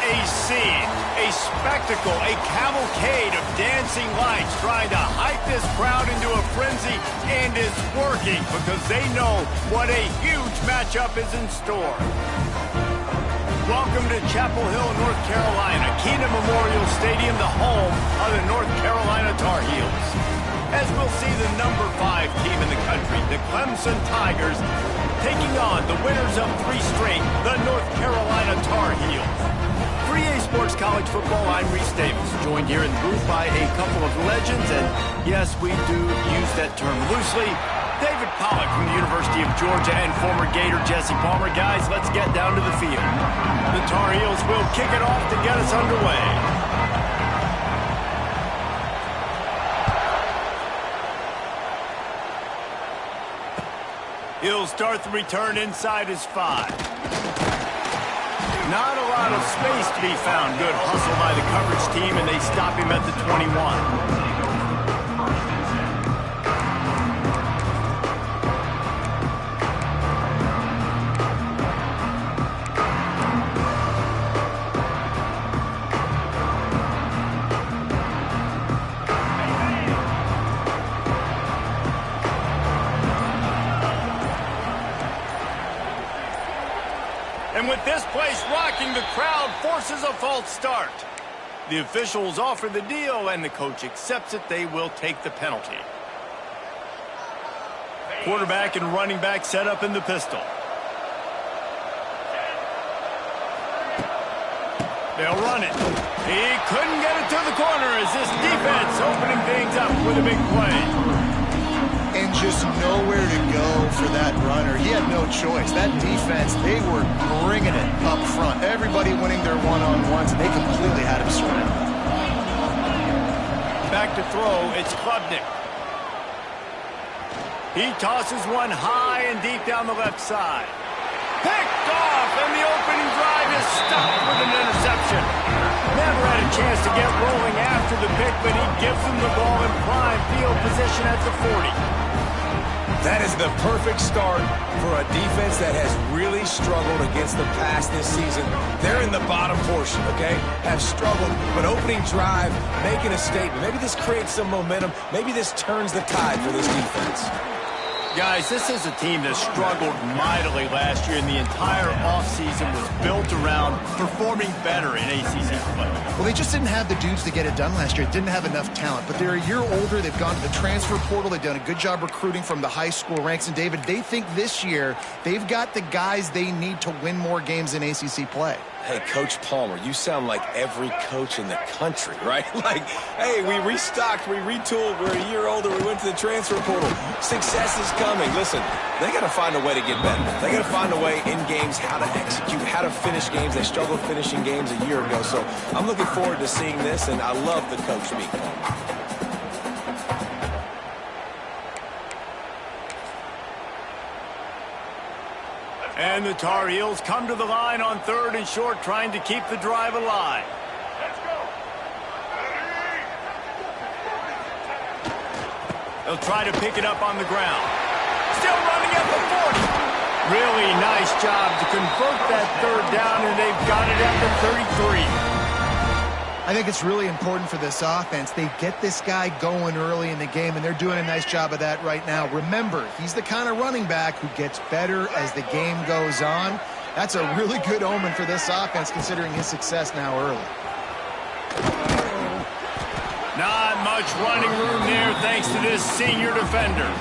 A scene, a spectacle, a cavalcade of dancing lights trying to hype this crowd into a frenzy, and it's working because they know what a huge matchup is in store. Welcome to Chapel Hill, North Carolina, Keenan Memorial Stadium, the home of the North Carolina Tar Heels. As we'll see the number 5 team in the country, the Clemson Tigers, taking on the winners of 3 straight, the North Carolina Tar Heels. For EA Sports College Football, I'm Reese Davis, joined here in the booth by a couple of legends, and yes, we do use that term loosely. David Pollack from the University of Georgia and former Gator Jesse Palmer. Guys, let's get down to the field. The Tar Heels will kick it off to get us underway. He'll start the return inside his 5. Not a lot of space to be found. Good hustle by the coverage team, and they stop him at the 21. And with this place rocking, the crowd forces a false start. The officials offer the deal, and the coach accepts it. They will take the penalty. Quarterback and running back set up in the pistol. They'll run it. He couldn't get it to the corner as this defense opening things up with a big play. And just nowhere to go for that runner. He had no choice. That defense, they were bringing it up front. Everybody winning their one-on-ones, and they completely had him surrounded. Back to throw, it's Klubnik. He tosses one high and deep down the left side. Picked off, and the opening drive is stopped with an interception. Never had a chance to get rolling after the pick, but he gives them the ball in prime field position at the 40. That is the perfect start for a defense that has really struggled against the pass this season. They're in the bottom portion, okay? Have struggled, but opening drive, making a statement. Maybe this creates some momentum. Maybe this turns the tide for this defense. Guys, this is a team that struggled mightily last year, and the entire offseason was built around performing better in ACC play. Well, they just didn't have the dudes to get it done last year. It didn't have enough talent, but they're a year older. They've gone to the transfer portal. They've done a good job recruiting from the high school ranks. And, David, they think this year they've got the guys they need to win more games in ACC play. Hey, Coach Palmer, you sound like every coach in the country, right? Like, hey, we restocked, we retooled, we're a year older, we went to the transfer portal. Success is coming. Listen, they got to find a way to get better. They got to find a way in games how to execute, how to finish games. They struggled finishing games a year ago. So I'm looking forward to seeing this, and I love the coach speak. And the Tar Heels come to the line on 3rd and short, trying to keep the drive alive. Let's go. They'll try to pick it up on the ground. Still running at the 40. Really nice job to convert that 3rd down, and they've got it at the 33. I think it's really important for this offense. They get this guy going early in the game, and they're doing a nice job of that right now. Remember, he's the kind of running back who gets better as the game goes on. That's a really good omen for this offense, considering his success now early. Not much running room there thanks to this senior defender.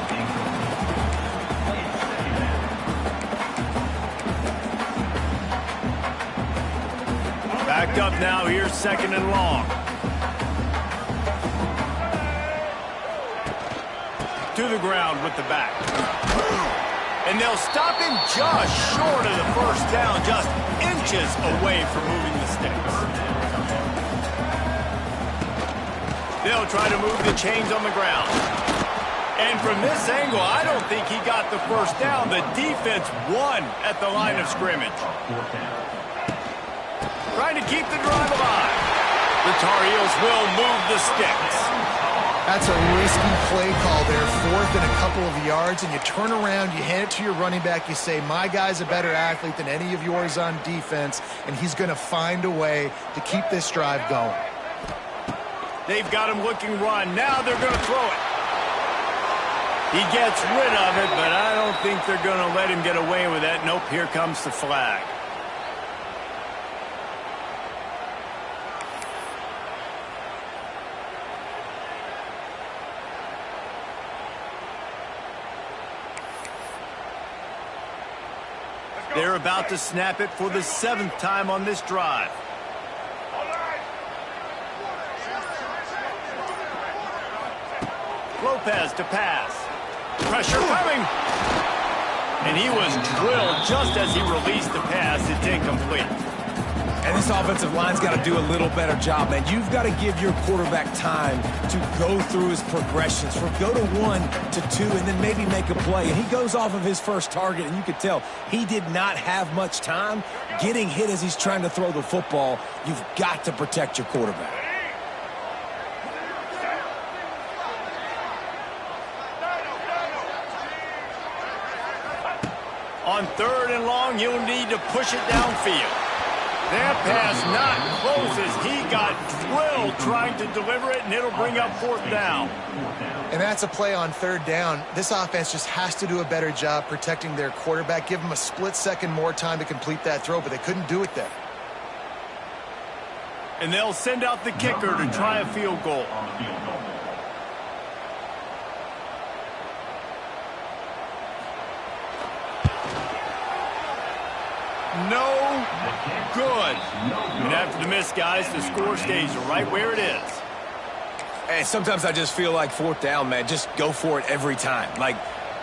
Backed up now, here's 2nd and long. To the ground with the back. And they'll stop him just short of the 1st down, just inches away from moving the sticks. They'll try to move the chains on the ground. And from this angle, I don't think he got the 1st down. The defense won at the line of scrimmage. Trying to keep the drive alive. The Tar Heels will move the sticks. That's a risky play call there, 4th and a couple of yards, and you turn around, you hand it to your running back, you say, my guy's a better athlete than any of yours on defense, and he's going to find a way to keep this drive going. They've got him looking run. Now they're going to throw it. He gets rid of it, but I don't think they're going to let him get away with that. Nope, here comes the flag. They're about to snap it for the 7th time on this drive. Lopez to pass. Pressure coming. And he was drilled just as he released the pass. It's incomplete. And this offensive line's got to do a little better job, man. You've got to give your quarterback time to go through his progressions. Go to 1 to 2 and then maybe make a play. And he goes off of his first target, and you could tell he did not have much time getting hit as he's trying to throw the football. You've got to protect your quarterback. On 3rd and long, you'll need to push it downfield. That pass not close as he got drilled trying to deliver it, and it'll bring up 4th down. And that's a play on 3rd down. This offense just has to do a better job protecting their quarterback. Give them a split second more time to complete that throw, but they couldn't do it there. And they'll send out the kicker to try a field goal. No good. And after the miss, guys, the score stays right where it is. And sometimes I just feel like 4th down, man. Just go for it every time. Like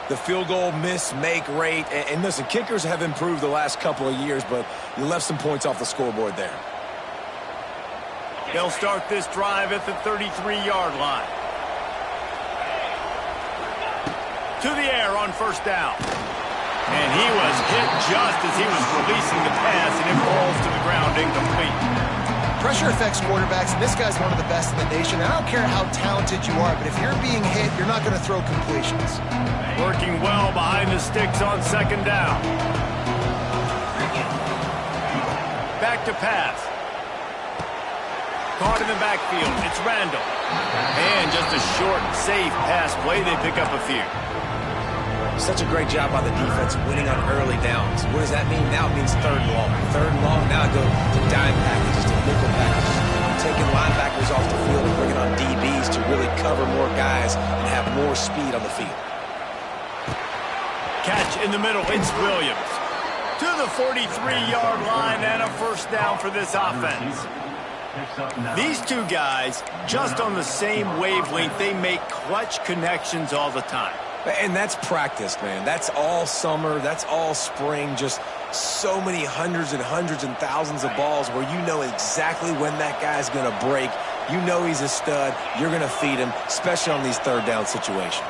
the field goal miss-make rate. And listen, kickers have improved the last couple of years, but you left some points off the scoreboard there. They'll start this drive at the 33-yard line. To the air on 1st down. And he was hit just as he was releasing the pass, and it falls to the ground incomplete. Pressure affects quarterbacks, and this guy's one of the best in the nation. I don't care how talented you are, but if you're being hit, you're not going to throw completions. Working well behind the sticks on 2nd down. Back to pass. Caught in the backfield. It's Randall. And just a short, safe pass play. They pick up a few. Such a great job by the defense winning on early downs. What does that mean? Now it means 3rd and long. 3rd and long, now go to dime packages, to nickel packages. Taking linebackers off the field and bringing on DBs to really cover more guys and have more speed on the field. Catch in the middle. It's Williams. To the 43-yard line and a 1st down for this offense. These two guys, just on the same wavelength, they make clutch connections all the time. And that's practice, man. That's all summer. That's all spring. Just so many hundreds and thousands of balls where you know exactly when that guy's going to break. You know he's a stud. You're going to feed him, especially on these 3rd down situations.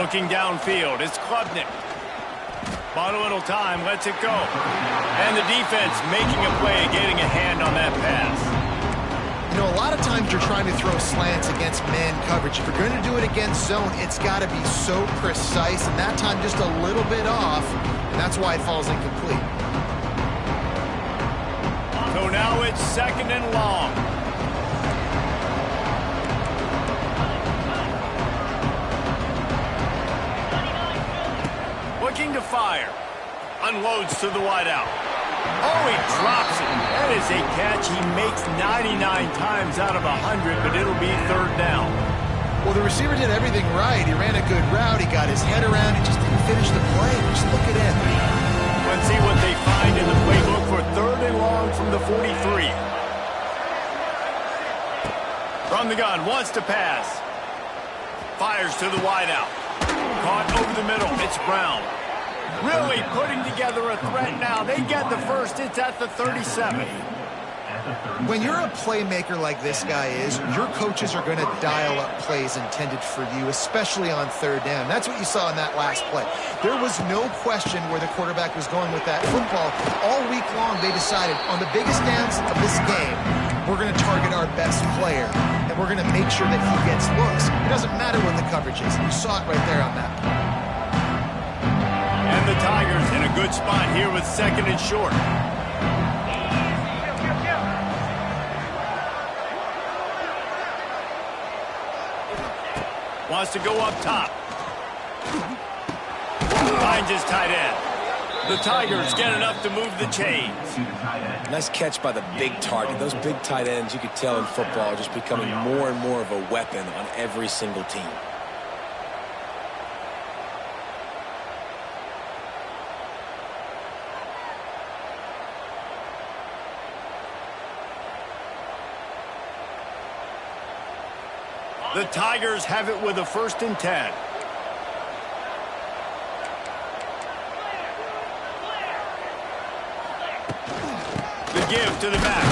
Looking downfield, it's Klubnik. Bought a little time, lets it go. And the defense making a play, getting a hand on that pass. You know, a lot of times you're trying to throw slants against man coverage. If you're going to do it against zone, it's got to be so precise, and that time just a little bit off, and that's why it falls incomplete. So now it's 2nd and long. Looking to fire. Unloads to the wideout. Oh, he drops it. That is a catch he makes 99 times out of 100, but it'll be 3rd down. Well, the receiver did everything right. He ran a good route. He got his head around. He just didn't finish the play. Just look at him. Let's see what they find in the playbook for 3rd and long from the 43. From the gun, wants to pass. Fires to the wideout. Caught over the middle. It's Brown. Really putting together a threat now. They get the first. It's at the 37. When you're a playmaker like this guy is, your coaches are going to dial up plays intended for you, especially on 3rd down. That's what you saw in that last play. There was no question where the quarterback was going with that football. All week long, they decided on the biggest downs of this game, we're going to target our best player. And and we're going to make sure that he gets looks. It doesn't matter what the coverage is. You saw it right there on that play. And the Tigers in a good spot here with second and short. Wants to go up top. Finds his tight end. The Tigers get enough to move the chains. Nice catch by the big target. Those big tight ends, you could tell in football, are just becoming more and more of a weapon on every single team. The Tigers have it with a 1st and 10. The give to the back.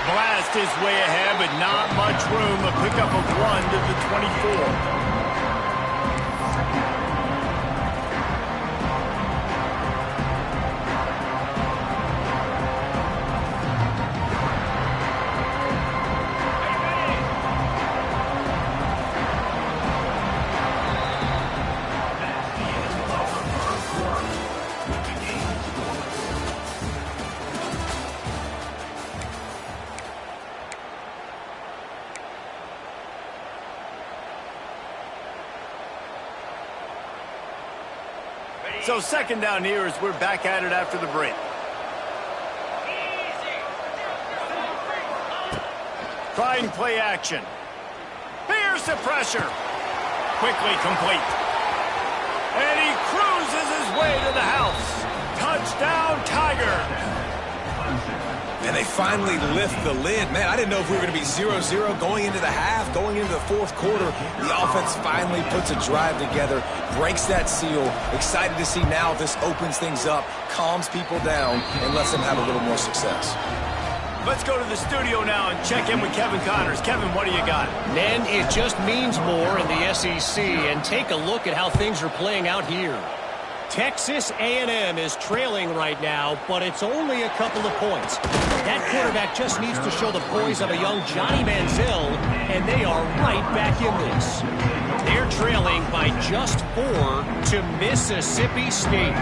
Blast his way ahead, but not much room. A pickup of 1 to the 24. So 2nd down here as we're back at it after the break. Trying play action. Here's the pressure. Quickly complete. And he cruises his way to the house. Touchdown, Tigers. And they finally lift the lid. Man, I didn't know if we were going to be 0-0 going into the half, going into the 4th quarter. The offense finally puts a drive together, breaks that seal. Excited to see now if this opens things up, calms people down, and lets them have a little more success. Let's go to the studio now and check in with Kevin Connors. Kevin, what do you got? Men, it just means more in the SEC, and take a look at how things are playing out here. Texas A&M is trailing right now, but it's only a couple of points. That quarterback just needs to show the poise of a young Johnny Manziel, and they are right back in this. They're trailing by just 4 to Mississippi State.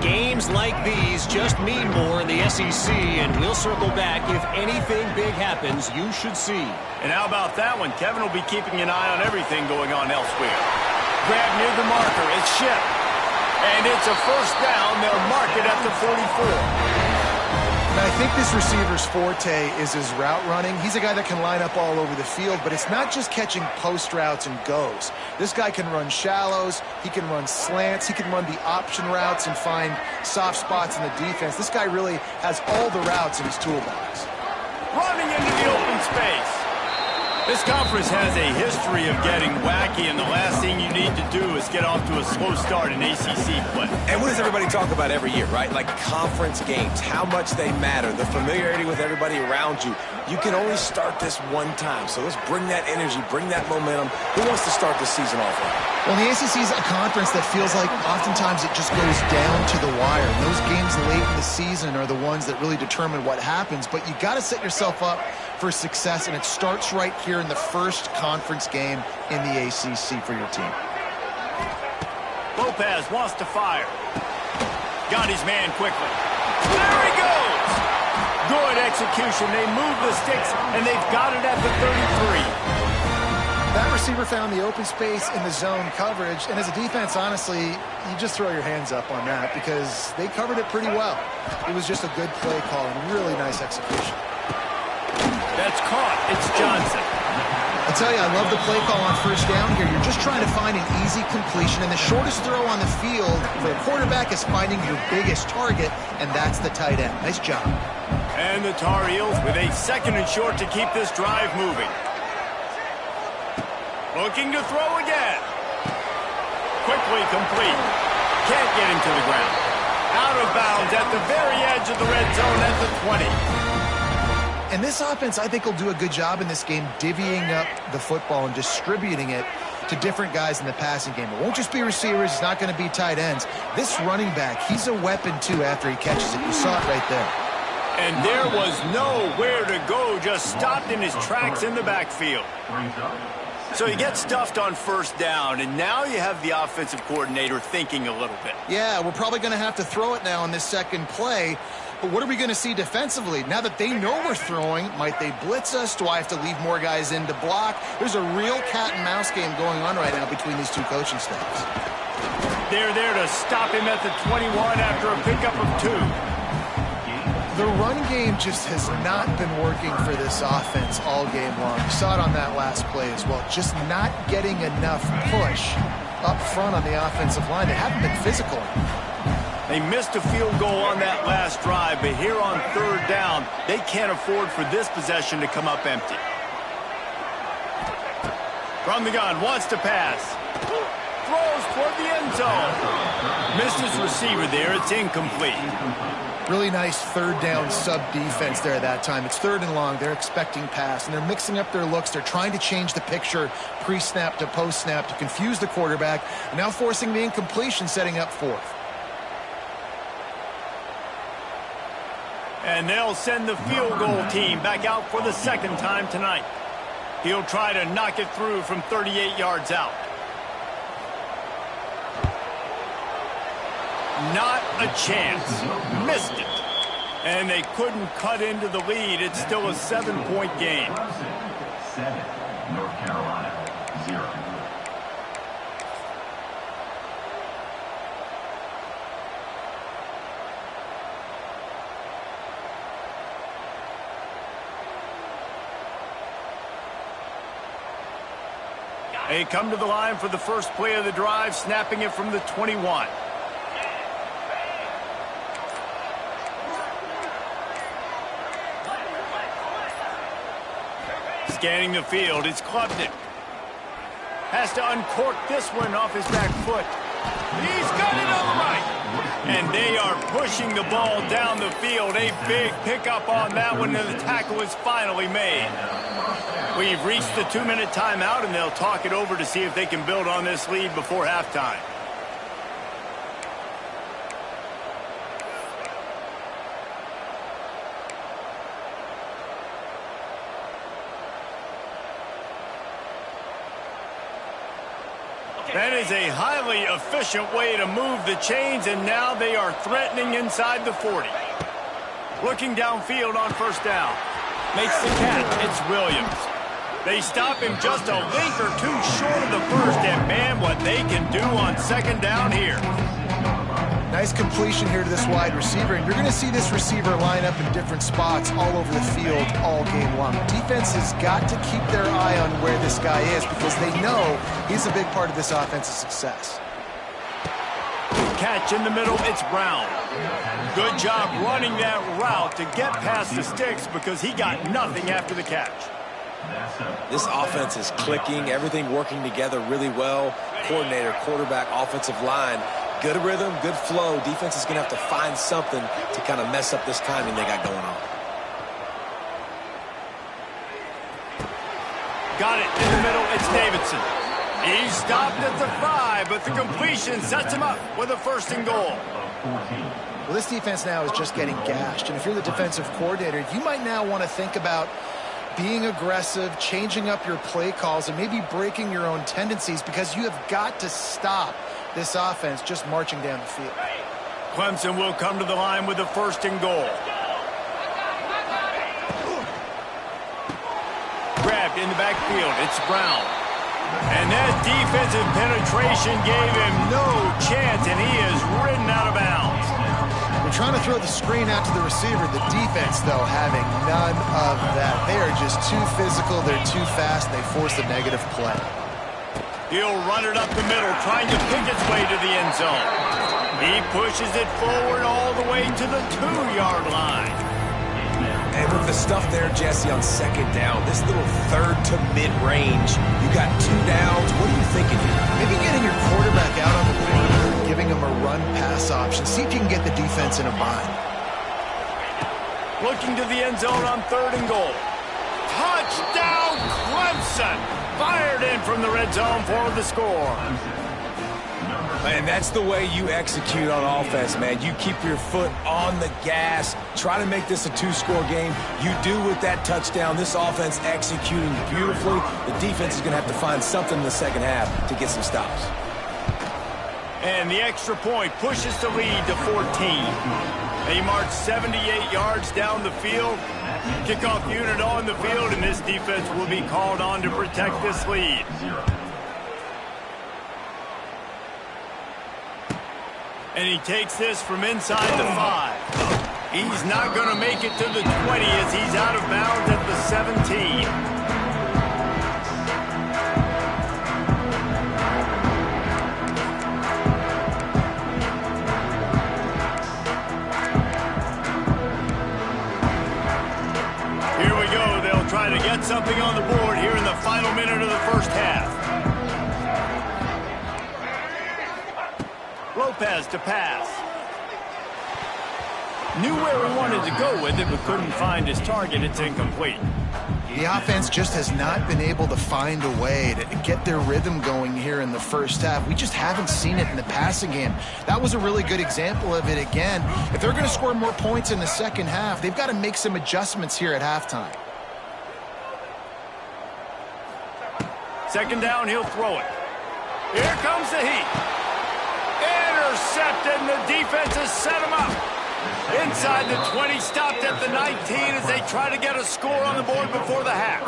Games like these just mean more in the SEC, and we'll circle back if anything big happens you should see. And how about that one? Kevin will be keeping an eye on everything going on elsewhere. Grab near the marker. It's Ship. And it's a 1st down. They'll mark it at the 44. Now, I think this receiver's forte is his route running. He's a guy that can line up all over the field, but it's not just catching post routes and goes. This guy can run shallows. He can run slants. He can run the option routes and find soft spots in the defense. This guy really has all the routes in his toolbox. Running into the open space. This conference has a history of getting wacky, and the last thing you need to do is get off to a slow start in ACC play. And what does everybody talk about every year, right? Like conference games, how much they matter, the familiarity with everybody around you. You can only start this one time, so let's bring that energy, bring that momentum. Who wants to start the season off right? Well, the ACC is a conference that feels like oftentimes it just goes down to the wire. And those games late in the season are the ones that really determine what happens. But you got to set yourself up for success, and it starts right here in the first conference game in the ACC for your team. Lopez wants to fire. Got his man quickly. There he goes! Good execution. They move the sticks, and they've got it at the 33. That receiver found the open space in the zone coverage, and as a defense, honestly, you just throw your hands up on that because they covered it pretty well. It was just a good play call and really nice execution. That's caught. It's Johnson. I tell you, I love the play call on 1st down here. You're just trying to find an easy completion, and the shortest throw on the field for a quarterback is finding your biggest target, and that's the tight end. Nice job. And the Tar Heels with a 2nd and short to keep this drive moving. Looking to throw again. Quickly complete. Can't get him to the ground. Out of bounds at the very edge of the red zone at the 20. And this offense, I think, will do a good job in this game divvying up the football and distributing it to different guys in the passing game. It won't just be receivers. It's not going to be tight ends. This running back, he's a weapon, too, after he catches it. You saw it right there. And there was nowhere to go, just stopped in his tracks in the backfield. So he gets stuffed on first down, and now you have the offensive coordinator thinking a little bit. Yeah, we're probably going to have to throw it now on this second play. But what are we going to see defensively? Now that they know we're throwing, might they blitz us? Do I have to leave more guys in to block? There's a real cat and mouse game going on right now between these two coaching staffs. They're there to stop him at the 21 after a pickup of 2. The run game just has not been working for this offense all game long. You saw it on that last play as well. Just not getting enough push up front on the offensive line. They haven't been physical. They missed a field goal on that last drive, but here on third down, they can't afford for this possession to come up empty. From the gun, wants to pass. Throws toward the end zone. Missed his receiver there. It's incomplete. Really nice third down sub-defense there that time. It's third and long. They're expecting pass, and they're mixing up their looks. They're trying to change the picture pre-snap to post-snap to confuse the quarterback, and now forcing the incompletion, setting up fourth. And they'll send the field goal team back out for the second time tonight. He'll try to knock it through from 38 yards out. Not a chance. Missed it. And they couldn't cut into the lead. It's still a 7-point game. 7, North Carolina, 0. They come to the line for the first play of the drive, snapping it from the 21. Scanning the field, it's Klubnik. Has to uncork this one off his back foot. He's got it on the right. And they are pushing the ball down the field. A big pickup on that one, and the tackle is finally made. We've reached the 2-minute timeout, and they'll talk it over to see if they can build on this lead before halftime. That is a highly efficient way to move the chains, and now they are threatening inside the 40. Looking downfield on first down. Makes the catch. It's Williams. They stop him just a link or two short of the first, and man, what they can do on second down here. Nice completion here to this wide receiver, and you're going to see this receiver line up in different spots all over the field all game long. Defense has got to keep their eye on where this guy is because they know he's a big part of this offense's success. Catch in the middle, it's Brown. Good job running that route to get past the sticks because he got nothing after the catch. This offense is clicking, everything working together really well. Coordinator, quarterback, offensive line. Good rhythm, good flow. Defense is going to have to find something to kind of mess up this timing they got going on. Got it in the middle. It's Davidson. He stopped at the 5, but the completion sets him up with a first and goal. Well, this defense now is just getting gashed. And if you're the defensive coordinator, you might now want to think about being aggressive, changing up your play calls, and maybe breaking your own tendencies because you have got to stop this offense just marching down the field. Clemson will come to the line with the first and goal. Grabbed in the backfield. It's Brown. And that defensive penetration gave him no chance, and he is ridden out of bounds. We're trying to throw the screen out to the receiver. The defense, though, having none of that. They are just too physical. They're too fast. They force a negative play. He'll run it up the middle, trying to pick its way to the end zone. He pushes it forward all the way to the 2-yard line. And with the stuff there, Jesse, on second down, this little third to mid-range, you got 2 downs. What are you thinking here? Maybe getting your quarterback out on the perimeter and giving him a run-pass option. See if you can get the defense in a bind. Looking to the end zone on third and goal. Touchdown, Clemson! Fired in from the red zone for the score. And that's the way you execute on offense, man. You keep your foot on the gas. Try to make this a two-score game. You do with that touchdown. This offense executing beautifully. The defense is going to have to find something in the second half to get some stops. And the extra point pushes the lead to 14. They march 78 yards down the field. Kickoff unit on the field, and this defense will be called on to protect this lead. And he takes this from inside the 5. He's not going to make it to the 20 as he's out of bounds at the 17. Here we go. They'll try to get something on the board here in the final minute of the first half. Lopez to pass. Knew where he wanted to go with it, but couldn't find his target. It's incomplete. The offense just has not been able to find a way to get their rhythm going here in the first half. We just haven't seen it in the passing game. That was a really good example of it again. If they're going to score more points in the second half, they've got to make some adjustments here at halftime. Second down, he'll throw it. Here comes the heat. Intercepted, and the defense has set him up. Inside the 20, stopped at the 19 as they try to get a score on the board before the half.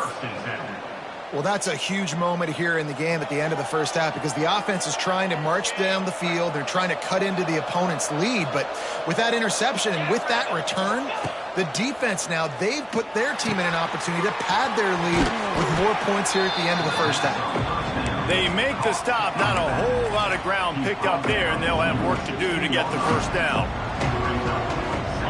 Well, that's a huge moment here in the game at the end of the first half because the offense is trying to march down the field. They're trying to cut into the opponent's lead, but with that interception and with that return, the defense now, they've put their team in an opportunity to pad their lead with more points here at the end of the first half. They make the stop, not a whole lot of ground picked up there, and they'll have work to do to get the first down.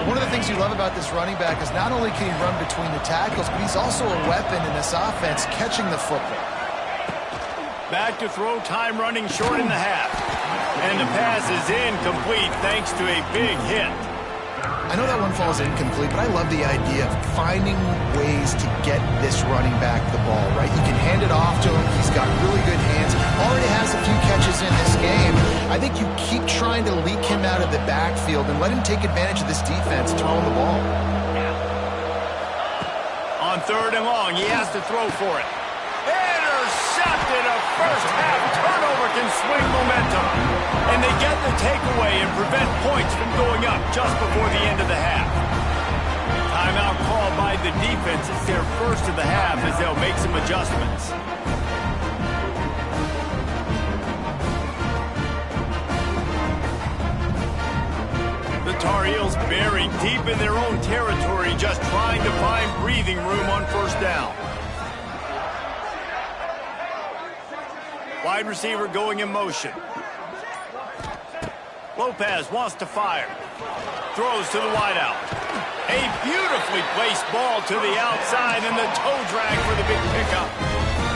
One of the things you love about this running back is not only can he run between the tackles, but he's also a weapon in this offense, catching the football. Back to throw, time running short in the half. And the pass is incomplete thanks to a big hit. I know that one falls incomplete, but I love the idea of finding ways to get this running back the ball, right? You can hand it off to him. He's got really good hands. Already has a few catches in this game. I think you keep trying to leak him out of the backfield and let him take advantage of this defense throwing the ball. On third and long, he has to throw for it. Intercepted. A first half turnover can swing momentum. And they get the takeaway and prevent points from going up just before the end of the half. Timeout called by the defense. It's their first of the half as they'll make some adjustments. The Tar Heels buried deep in their own territory, just trying to find breathing room on first down. Wide receiver going in motion. Lopez wants to fire. Throws to the wideout. A beautifully placed ball to the outside and the toe drag for the big pickup.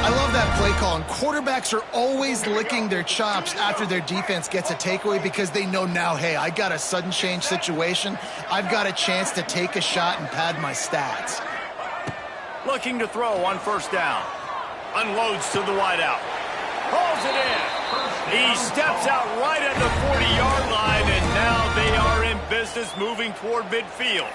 I love that play call, and quarterbacks are always licking their chops after their defense gets a takeaway because they know now, hey, I got a sudden change situation. I've got a chance to take a shot and pad my stats. Looking to throw on first down. Unloads to the wideout. Pulls it in. He steps out right at the 40-yard line, and now they are in business moving toward midfield.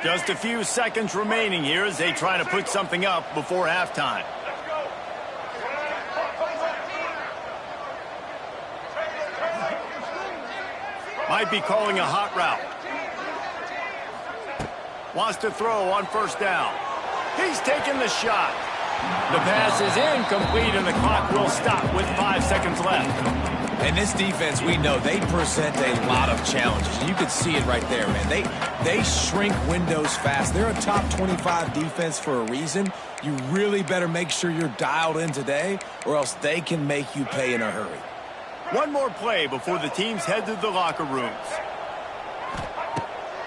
Just a few seconds remaining here as they try to put something up before halftime. Might be calling a hot route. Wants to throw on first down. He's taking the shot. The pass is incomplete, and the clock will stop with 5 seconds left. And this defense, we know, they present a lot of challenges. You can see it right there, man. They shrink windows fast. They're a top 25 defense for a reason. You really better make sure you're dialed in today, or else they can make you pay in a hurry. One more play before the teams head to the locker rooms.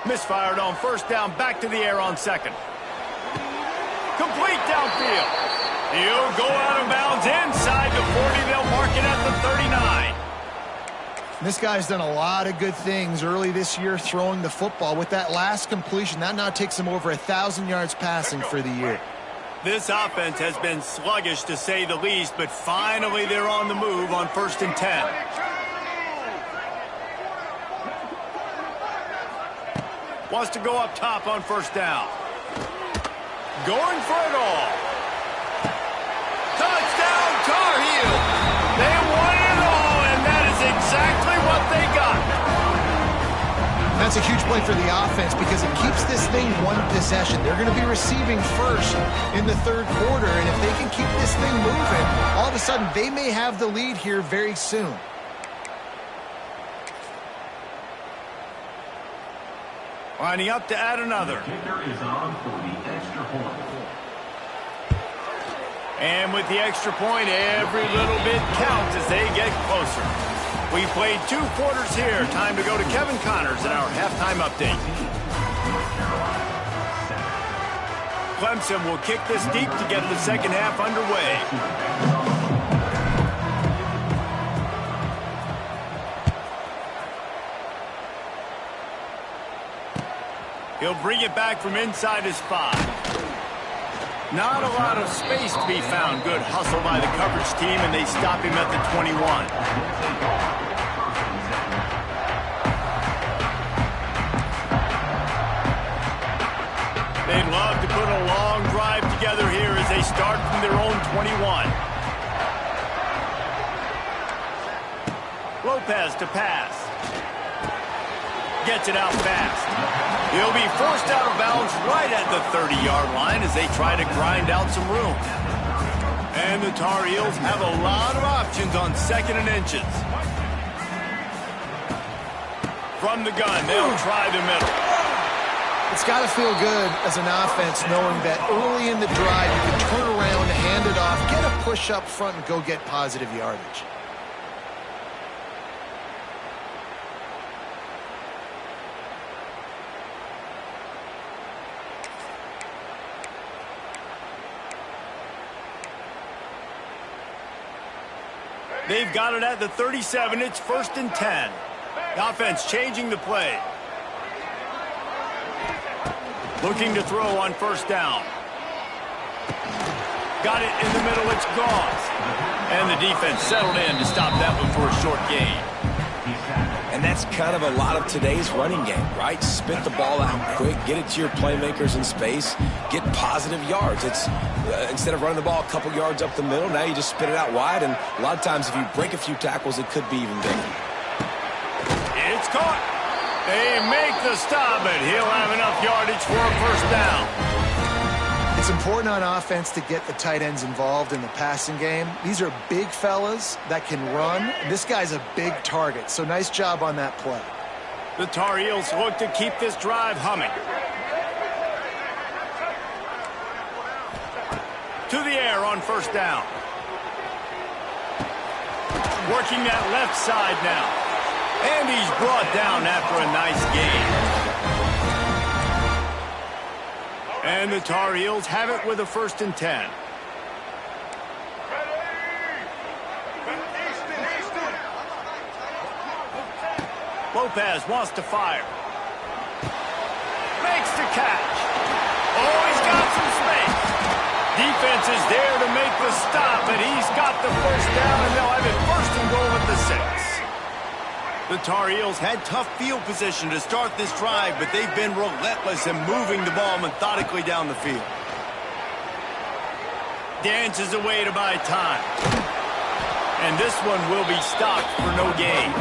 Misfired on first down, back to the air on second. Complete downfield. He'll go out of bounds inside the 40. They'll mark it at the 39. This guy's done a lot of good things early this year throwing the football. With that last completion, that now takes him over 1,000 yards passing for the year. This offense has been sluggish to say the least, but finally they're on the move on 1st and 10. Wants to go up top on 1st down. Going for it all. Touchdown, Tar Heels. They won it all, and that is exactly what they got. That's a huge play for the offense because it keeps this thing one possession. They're going to be receiving first in the 3rd quarter, and if they can keep this thing moving, all of a sudden they may have the lead here very soon. Lining up to add another. Kicker is on for the extra point. And with the extra point, every little bit counts as they get closer. We played 2 quarters here. Time to go to Kevin Connors in our halftime update. Clemson will kick this deep to get the second half underway. He'll bring it back from inside his 5. Not a lot of space to be found. Good hustle by the coverage team, and they stop him at the 21. They'd love to put a long drive together here as they start from their own 21. Lopez to pass. Gets it out fast. He'll be forced out of bounds right at the 30-yard line as they try to grind out some room. And the Tar Heels have a lot of options on 2nd and inches. From the gun, they'll try the middle. It's got to feel good as an offense knowing that early in the drive you can turn around, hand it off, get a push up front, and go get positive yardage. They've got it at the 37. It's 1st and 10. The offense changing the play. Looking to throw on 1st down. Got it in the middle. It's Gauze. And the defense settled in to stop that one for a short gain. And that's kind of a lot of today's running game, right? Spit the ball out quick, get it to your playmakers in space, get positive yards. It's instead of running the ball a couple yards up the middle, now you just spit it out wide, and a lot of times if you break a few tackles, it could be even bigger. It's caught. They make the stop, but he'll have enough yardage for a 1st down. It's important on offense to get the tight ends involved in the passing game. These are big fellas that can run. This guy's a big target, so nice job on that play. The Tar Heels look to keep this drive humming. To the air on 1st down. Working that left side now. And he's brought down after a nice gain. And the Tar Heels have it with a 1st and 10. Lopez wants to fire. Makes the catch. Oh, he's got some space. Defense is there to make the stop, and he's got the 1st down, and they'll have it 1st and goal at the 6. The Tar Heels had tough field position to start this drive, but they've been relentless in moving the ball methodically down the field. Dances away to buy time. And this one will be stopped for no gain.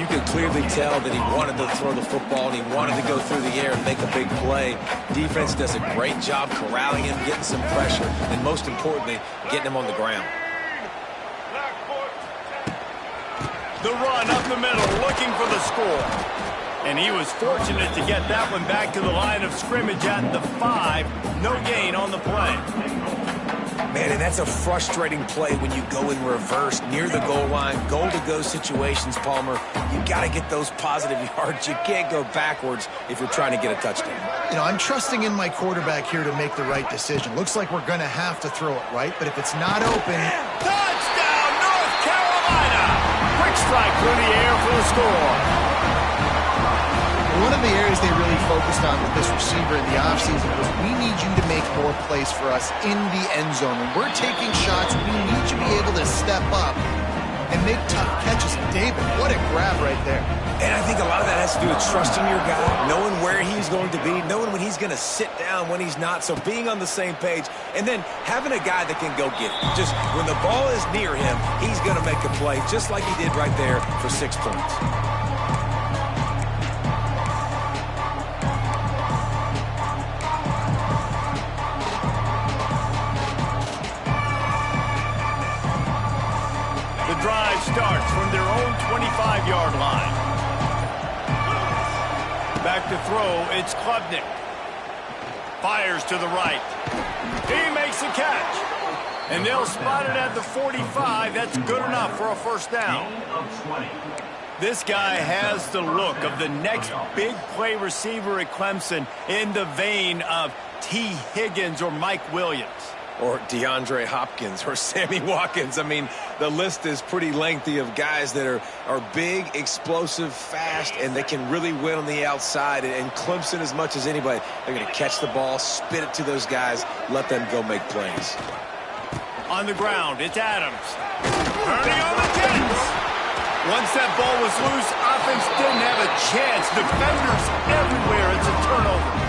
You can clearly tell that he wanted to throw the football and he wanted to go through the air and make a big play. Defense does a great job corralling him, getting some pressure, and most importantly, getting him on the ground. The run up the middle, looking for the score. And he was fortunate to get that one back to the line of scrimmage at the 5. No gain on the play. Man, and that's a frustrating play when you go in reverse near the goal line, goal-to-go situations, Palmer. You got to get those positive yards. You can't go backwards if you're trying to get a touchdown. You know, I'm trusting in my quarterback here to make the right decision. Looks like we're going to have to throw it, right? But if it's not open... Touchdown, North Carolina! Quick strike through the air for the score. One of the areas they really focused on with this receiver in the offseason was we need you to make more plays for us in the end zone. When we're taking shots, we need you to be able to step up and make tough catches. David, what a grab right there. And I think a lot of that has to do with trusting your guy, knowing where he's going to be, knowing when he's going to sit down, when he's not, so being on the same page, and then having a guy that can go get it. Just when the ball is near him, he's going to make a play, just like he did right there for 6 points. The drive starts from their own 25-yard line. Back to throw, it's Klubnik. Fires to the right. He makes the catch. And they'll spot it at the 45. That's good enough for a first down. This guy has the look of the next big play receiver at Clemson in the vein of T. Higgins or Mike Williams. Or DeAndre Hopkins or Sammy Watkins. I mean, the list is pretty lengthy of guys that are big, explosive, fast, and they can really win on the outside. And Clemson, as much as anybody, they're going to catch the ball, spit it to those guys, let them go make plays. On the ground, it's Adams. Turning on the Jets. Once that ball was loose, offense didn't have a chance. Defenders everywhere. It's a turnover.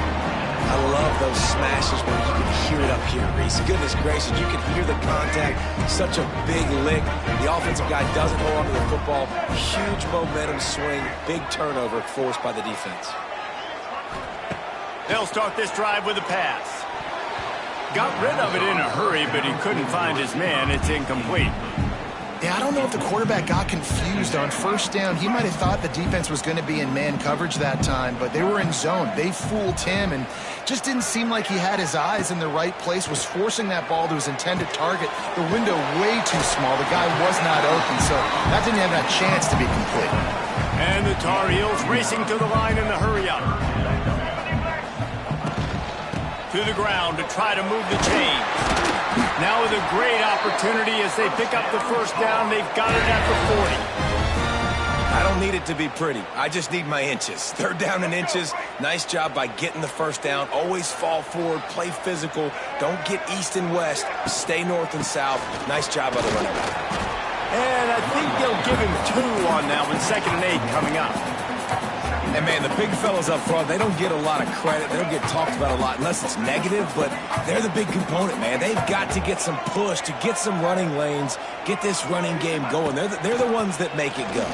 I love those smashes where you can hear it up here, Reese. Goodness gracious, you can hear the contact. Such a big lick. The offensive guy doesn't hold on to the football. Huge momentum swing. Big turnover forced by the defense. They'll start this drive with a pass. Got rid of it in a hurry, but he couldn't find his man. It's incomplete. Yeah, I don't know if the quarterback got confused on first down. He might have thought the defense was going to be in man coverage that time, but they were in zone. They fooled him and just didn't seem like he had his eyes in the right place, was forcing that ball to his intended target. The window way too small. The guy was not open, so that didn't have that chance to be complete. And the Tar Heels racing to the line in the hurry-up. To the ground to try to move the chains. Now with a great opportunity as they pick up the first down. They've got it at the 40. I don't need it to be pretty. I just need my inches. Third down in inches. Nice job by getting the first down. Always fall forward, play physical. Don't get east and west. Stay north and south. Nice job by the running back. And I think they'll give him 2 on that one. 2nd and 8 coming up. And, man, the big fellas up front, they don't get a lot of credit. They don't get talked about a lot unless it's negative, but they're the big component, man. They've got to get some push, to get some running lanes, get this running game going. They're the ones that make it go.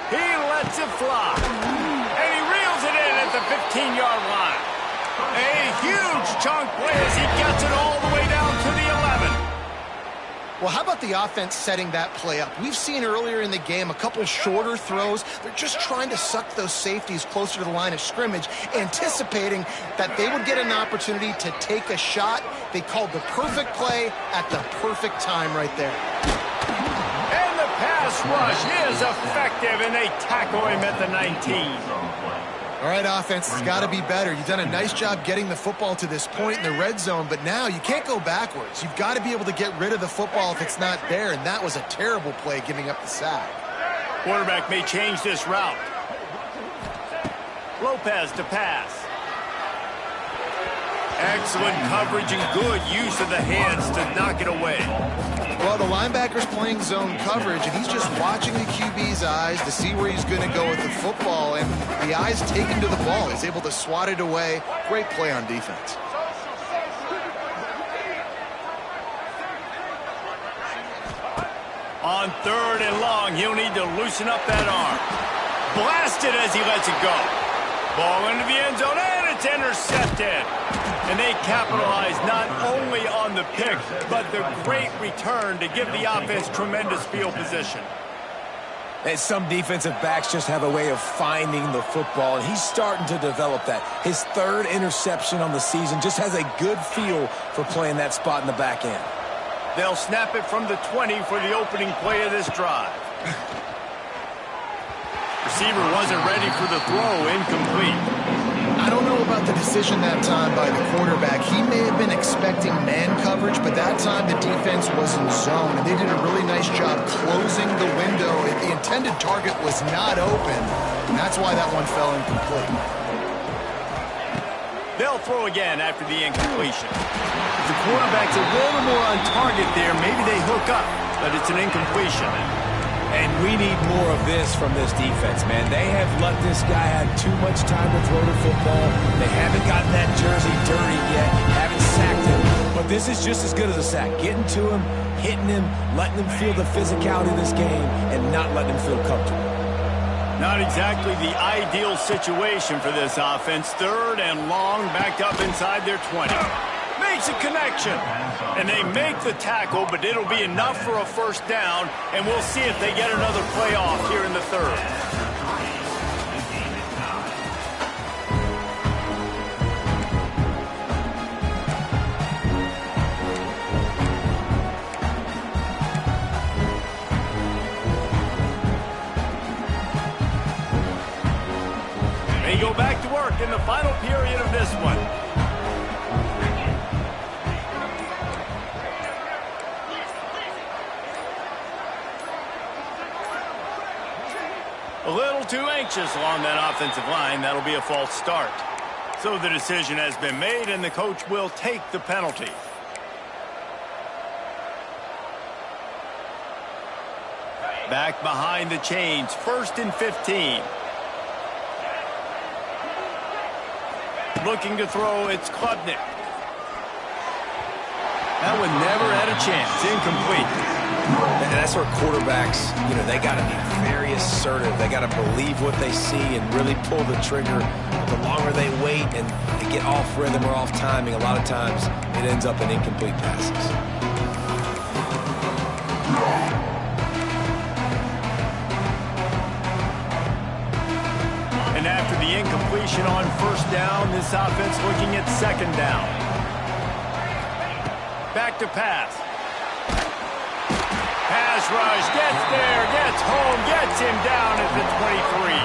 He lets it fly. And he reels it in at the 15-yard line. A huge chunk play as he gets it all the way down to the 11. Well, how about the offense setting that play up? We've seen earlier in the game a couple shorter throws. They're just trying to suck those safeties closer to the line of scrimmage, anticipating that they would get an opportunity to take a shot. They called the perfect play at the perfect time right there. And the pass rush is effective, and they tackle him at the 19. All right, offense, it's got to be better. You've done a nice job getting the football to this point in the red zone, but now you can't go backwards. You've got to be able to get rid of the football if it's not there, and that was a terrible play giving up the sack. Quarterback may change this route. Lopez to pass. Excellent coverage and good use of the hands to knock it away. Well, the linebacker's playing zone coverage, and he's just watching the QB's eyes to see where he's going to go with the football, and the eyes take him to the ball. He's able to swat it away. Great play on defense. On 3rd and long, he'll need to loosen up that arm. Blasted as he lets it go. Ball into the end zone, and it's intercepted. And they capitalize not only on the pick, but the great return to give the offense tremendous field position. And some defensive backs just have a way of finding the football, and he's starting to develop that. His 3rd interception on the season, just has a good feel for playing that spot in the back end. They'll snap it from the 20 for the opening play of this drive. Receiver wasn't ready for the throw, incomplete. I don't know about the decision that time by the quarterback. He may have been expecting man coverage, but that time the defense was in zone, and they did a really nice job closing the window. The intended target was not open, and that's why that one fell incomplete. They'll throw again after the incompletion. If the quarterback's a little more on target there, maybe they hook up, but it's an incompletion. And we need more of this from this defense, man. They have let this guy have too much time to throw the football. They haven't gotten that jersey dirty yet, haven't sacked him. But this is just as good as a sack. Getting to him, hitting him, letting him feel the physicality of this game, and not letting him feel comfortable. Not exactly the ideal situation for this offense. 3rd and long, backed up inside their 20. Makes a connection. And they make the tackle, but it'll be enough for a first down, and we'll see if they get another play off here in the 3rd. They go back to work in the final period of this one. A little too anxious along that offensive line. That'll be a false start. So the decision has been made, and the coach will take the penalty. Back behind the chains, 1st and 15. Looking to throw, it's Klubnik. That one never had a chance. Incomplete. And that's where quarterbacks, they got to be very assertive. They got to believe what they see and really pull the trigger. The longer they wait and they get off rhythm or off timing, a lot of times it ends up in incomplete passes. And after the incompletion on 1st down, this offense looking at 2nd down. Back to pass. Pass rush, gets there, gets home, gets him down at the 23.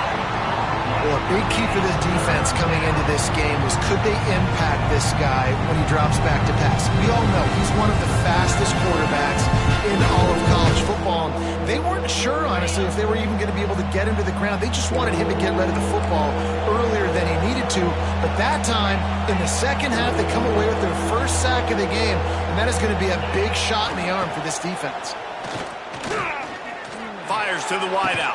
Well, a big key for this defense coming into this game was could they impact this guy when he drops back to pass. We all know he's one of the fastest quarterbacks in all of college football. They weren't sure, honestly, if they were even going to be able to get him to the ground. They just wanted him to get rid of the football earlier than he needed to. But that time, in the second half, they come away with their first sack of the game, and that is going to be a big shot in the arm for this defense. Fires to the wideout.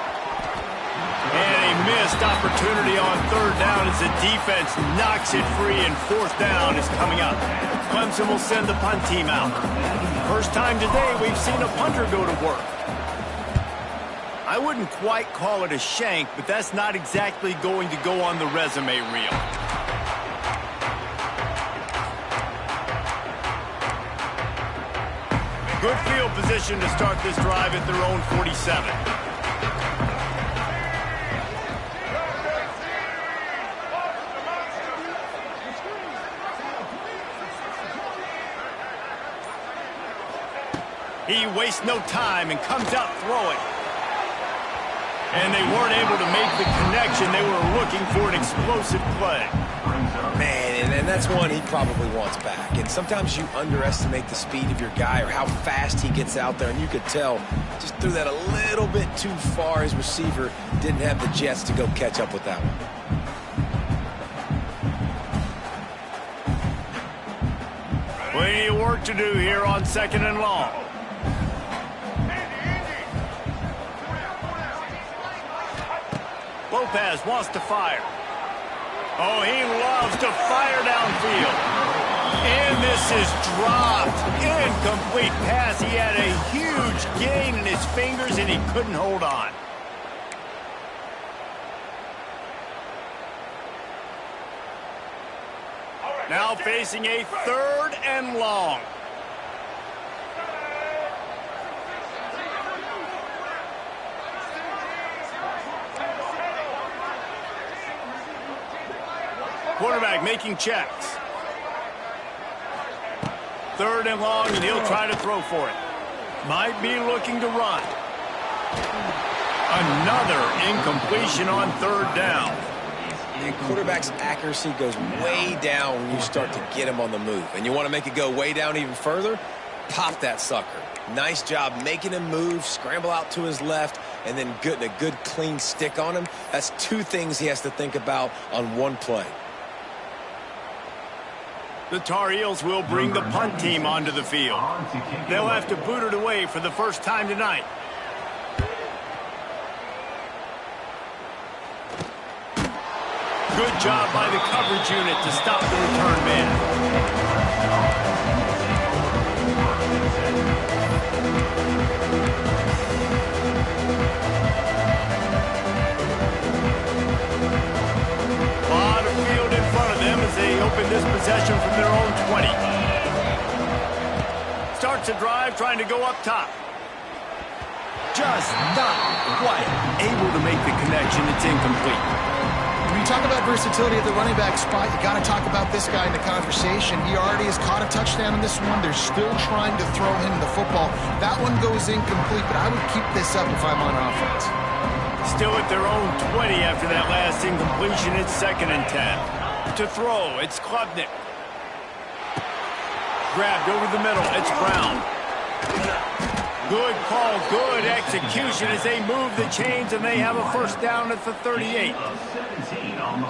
And a missed opportunity on 3rd down as the defense knocks it free, and 4th down is coming up. Clemson will send the punt team out. First time today we've seen a punter go to work. I wouldn't quite call it a shank, but that's not exactly going to go on the resume reel. Good field position to start this drive at their own 47. He wastes no time and comes out throwing. And they weren't able to make the connection. They were looking for an explosive play. Man, and that's one he probably wants back. And sometimes you underestimate the speed of your guy or how fast he gets out there. And you could tell just threw that a little bit too far. His receiver didn't have the jets to go catch up with that one. Plenty of work to do here on 2nd and long. Lopez wants to fire. Oh, he loves to fire downfield. And this is dropped. Incomplete pass. He had a huge gain in his fingers, and he couldn't hold on. Now facing a 3rd and long. Quarterback making checks. 3rd and long, and he'll try to throw for it. Might be looking to run. Another incompletion on 3rd down. The quarterback's accuracy goes way down when you start to get him on the move. And you want to make it go way down even further? Pop that sucker. Nice job making him move, scramble out to his left, and then a good clean stick on him, that's two things he has to think about on one play. The Tar Heels will bring the punt team onto the field. They'll have to boot it away for the first time tonight. Good job by the coverage unit to stop the return man. They open this possession from their own 20. Starts a drive trying to go up top. Just not quite able to make the connection. It's incomplete. When you talk about versatility at the running back spot, you got to talk about this guy in the conversation. He already has caught a touchdown in this one. They're still trying to throw him the football. That one goes incomplete, but I would keep this up if I'm on offense. Still at their own 20 after that last incompletion. It's 2nd and 10. To throw, it's Klubnik. Grabbed over the middle, it's Brown. Good call, good execution as they move the chains and they have a first down at the 38.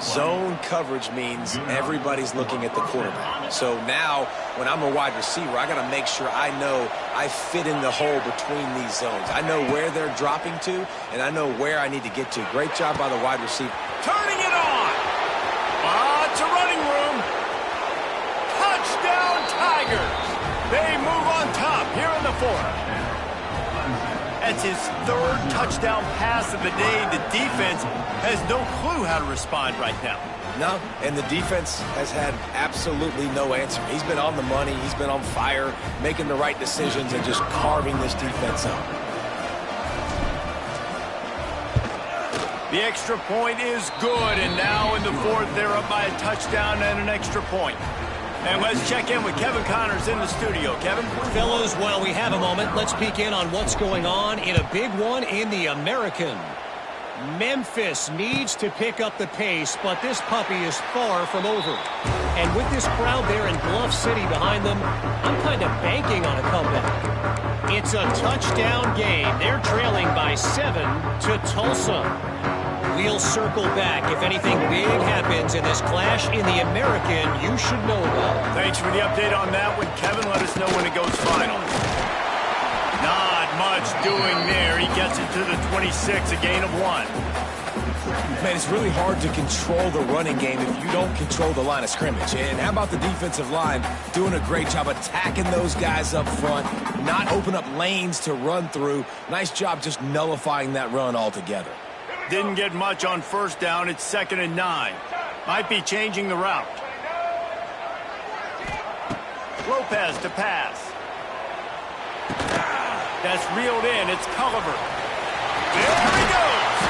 Zone coverage means everybody's looking at the quarterback. So now, when I'm a wide receiver, I got to make sure I know I fit in the hole between these zones. I know where they're dropping to, and I know where I need to get to. Great job by the wide receiver. Turning it on! It's a running room. Touchdown, Tigers. They move on top here in the 4th. That's his 3rd touchdown pass of the day. The defense has no clue how to respond right now. No, and the defense has had absolutely no answer. He's been on the money. He's been on fire, making the right decisions and just carving this defense up. The extra point is good, and now in the 4th, they're up by a touchdown and an extra point. And let's check in with Kevin Connors in the studio. Kevin? Fellas, while we have a moment, let's peek in on what's going on in a big one in the American. Memphis needs to pick up the pace, but this puppy is far from over. And with this crowd there in Bluff City behind them, I'm kind of banking on a comeback. It's a touchdown game. They're trailing by 7 to Tulsa. We'll circle back if anything big happens in this clash in the American you should know about. Thanks for the update on that one, Kevin. Let us know when it goes final. Not much doing there. He gets it to the 26, a gain of 1. Man, it's really hard to control the running game if you don't control the line of scrimmage. And how about the defensive line doing a great job attacking those guys up front, not open up lanes to run through. Nice job just nullifying that run altogether. Didn't get much on first down. It's 2nd and 9. Might be changing the route. Lopez to pass. That's reeled in. It's Culliver. There he goes.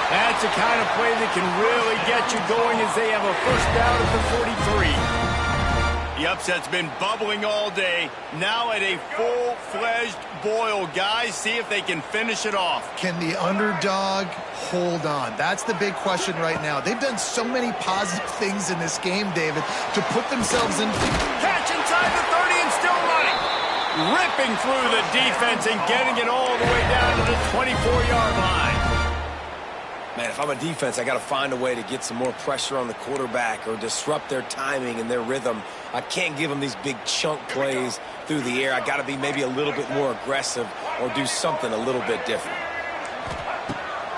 That's the kind of play that can really get you going as they have a first down at the 43. The upset's been bubbling all day. Now at a full-fledged boil. Guys, see if they can finish it off. Can the underdog hold on? That's the big question right now. They've done so many positive things in this game, David, to put themselves in. Catch inside the 30 and still running. Ripping through the defense and getting it all the way down to the 24-yard line. Man, if I'm a defense, I got to find a way to get some more pressure on the quarterback or disrupt their timing and their rhythm. I can't give them these big chunk plays through the air. I got to be maybe a little bit more aggressive or do something a little bit different.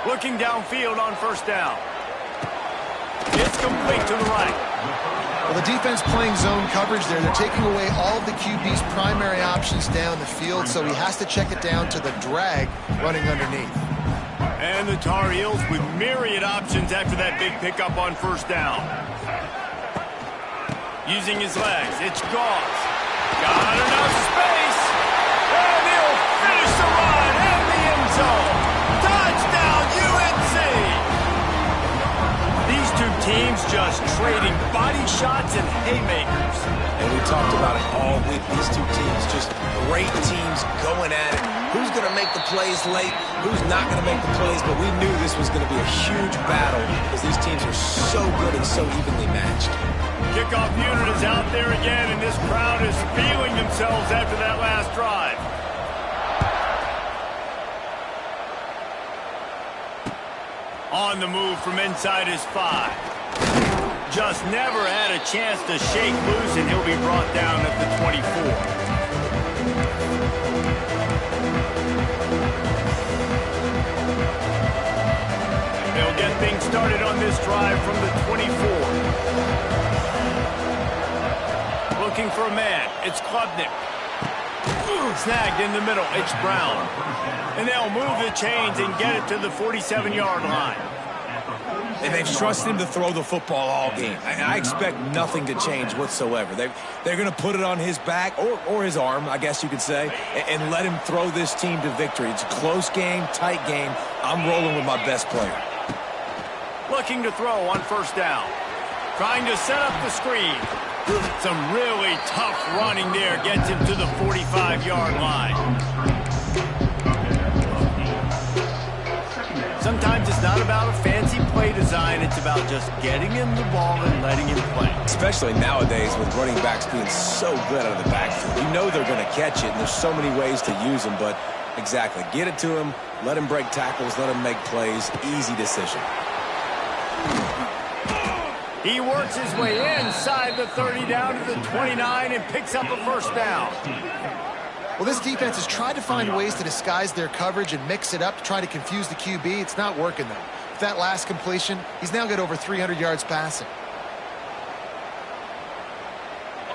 Looking downfield on first down. It's complete to the right. Well, the defense playing zone coverage there. They're taking away all of the QB's primary options down the field, so he has to check it down to the drag running underneath. And the Tar Heels with myriad options after that big pickup on first down. Using his legs, it's Goss. Got enough space. And he'll finish the run in the end zone. Touchdown, UNC. These two teams just trading body shots and haymakers. And we talked about it all week. These two teams, just great teams going at it. Who's going to make the plays late? Who's not going to make the plays? But we knew this was going to be a huge battle because these teams are so good and so evenly matched. Kickoff unit is out there again, and this crowd is feeling themselves after that last drive. On the move from inside his 5. Just never had a chance to shake loose, and he'll be brought down at the 24. They'll get things started on this drive from the 24. Looking for a man. It's Klubnik. Snagged in the middle. It's Brown. And they'll move the chains and get it to the 47-yard line. And they've trusted him to throw the football all game. I expect nothing to change whatsoever. They're going to put it on his back, or his arm, I guess you could say, and let him throw this team to victory. It's a close game, tight game. I'm rolling with my best player. Looking to throw on first down. Trying to set up the screen. Some really tough running there gets him to the 45-yard line. Sometimes it's not about a fancy play design. It's about just getting him the ball and letting him play. Especially nowadays with running backs being so good out of the backfield. You know they're going to catch it, and there's so many ways to use them. But exactly, get it to him, let him break tackles, let him make plays. Easy decision. He works his way inside the 30 down to the 29 and picks up a first down. Well, this defense has tried to find ways to disguise their coverage and mix it up to try to confuse the QB. It's not working, though. With that last completion, he's now got over 300 yards passing.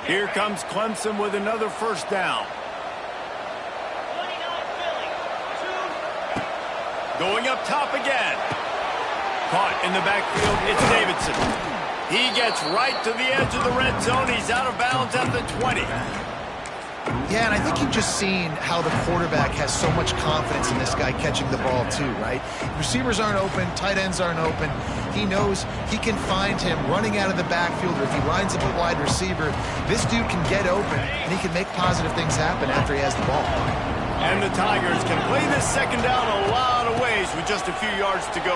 Here comes Clemson with another first down. Going up top again. Caught in the backfield, it's Davidson. He gets right to the edge of the red zone. He's out of bounds at the 20. Yeah, and I think you've just seen how the quarterback has so much confidence in this guy catching the ball too, right? Receivers aren't open, tight ends aren't open. He knows he can find him running out of the backfield, or if he lines up a wide receiver, this dude can get open, and he can make positive things happen after he has the ball. And the Tigers can play this second down a lot of ways with just a few yards to go.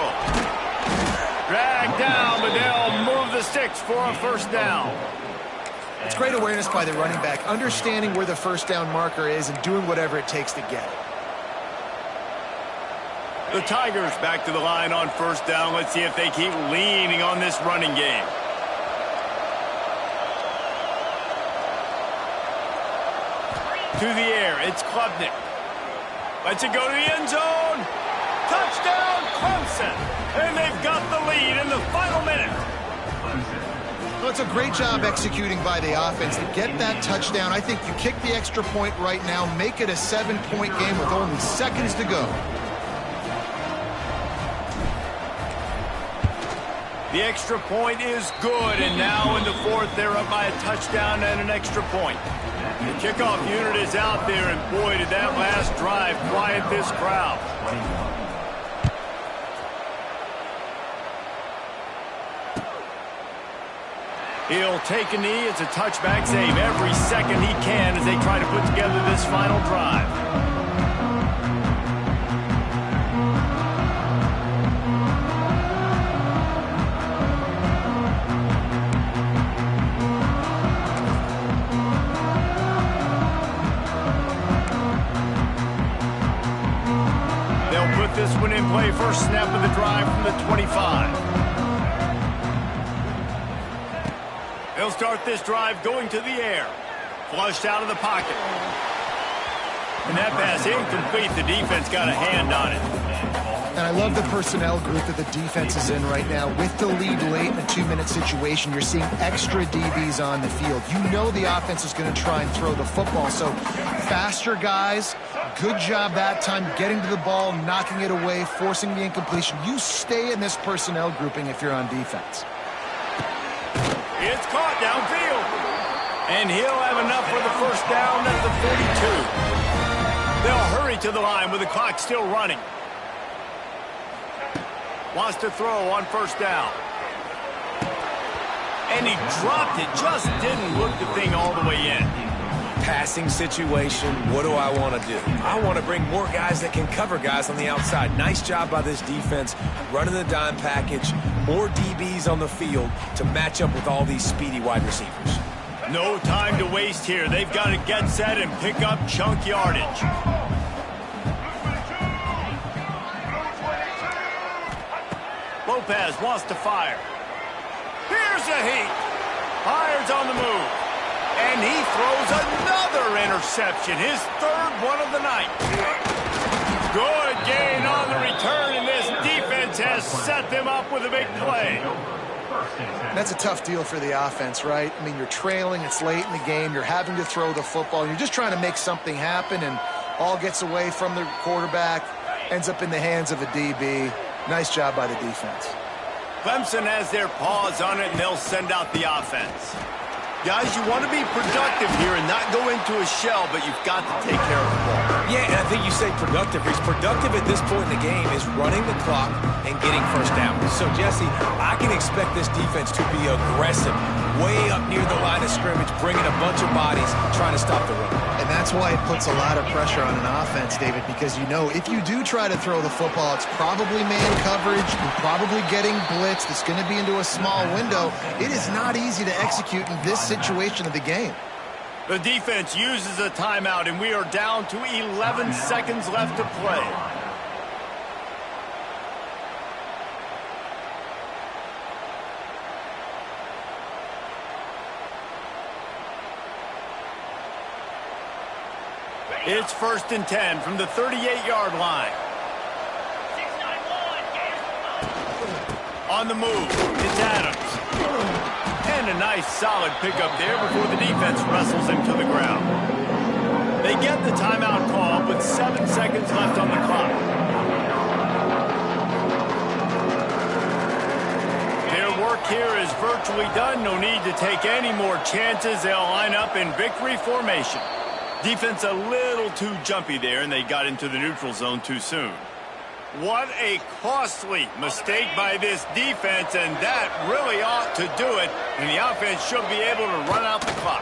Dragged down, but they'll move the sticks for a first down. It's great awareness by the running back, understanding where the first down marker is and doing whatever it takes to get it. The Tigers back to the line on first down. Let's see if they keep leaning on this running game. To the air, it's Klubnik. Lets it go to the end zone. Touchdown, Clemson. And they've got the lead in the final minute. Well, it's a great job executing by the offense to get that touchdown. I think you kick the extra point right now, make it a 7-point game with only seconds to go. The extra point is good, and now in the fourth, they're up by a touchdown and an extra point. The kickoff unit is out there, and boy, did that last drive quiet this crowd. He'll take a knee. It's a touchback save every second he can as they try to put together this final drive. They'll put this one in play. First snap of the drive from the 25. They'll start this drive going to the air. Flushed out of the pocket. And that pass incomplete. The defense got a hand on it. And I love the personnel group that the defense is in right now. With the lead late in a 2-minute situation, you're seeing extra DBs on the field. You know the offense is going to try and throw the football. So faster guys, good job that time getting to the ball, knocking it away, forcing the incompletion. You stay in this personnel grouping if you're on defense. It's caught downfield. And he'll have enough for the first down at the 42. They'll hurry to the line with the clock still running. Wants to throw on first down. And he dropped it. Just didn't look the thing all the way in. Passing situation, what do I want to do? I want to bring more guys that can cover guys on the outside. Nice job by this defense, running the dime package, more DBs on the field to match up with all these speedy wide receivers. No time to waste here. They've got to get set and pick up chunk yardage. Lopez wants to fire. Here's a heat. Fires on the move. And he throws another interception, his third one of the night. Good gain on the return, and this defense has set them up with a big play. That's a tough deal for the offense, right? I mean, you're trailing, it's late in the game, you're having to throw the football, you're just trying to make something happen, and all gets away from the quarterback, ends up in the hands of a DB. Nice job by the defense. Clemson has their paws on it, and they'll send out the offense. Guys, you want to be productive here and not go into a shell, but you've got to take care of the ball. Yeah, and I think you say productive. He's productive at this point in the game is running the clock and getting first down. So, Jesse, I can expect this defense to be aggressive, way up near the line of scrimmage, bringing a bunch of bodies, trying to stop the run. And that's why it puts a lot of pressure on an offense, David, because you know if you do try to throw the football, it's probably man coverage, you're probably getting blitzed, it's going to be into a small window. It is not easy to execute in this situation of the game. The defense uses a timeout, and we are down to 11 seconds left to play. It's 1st and 10 from the 38-yard line. On the move, it's Adams. And a nice solid pickup there before the defense wrestles him to the ground. They get the timeout call with 7 seconds left on the clock. Their work here is virtually done. No need to take any more chances. They'll line up in victory formation. Defense a little too jumpy there, and they got into the neutral zone too soon. What a costly mistake by this defense, and that really ought to do it, and the offense should be able to run out the clock.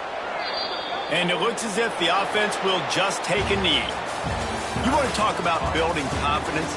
And it looks as if the offense will just take a knee. You want to talk about building confidence?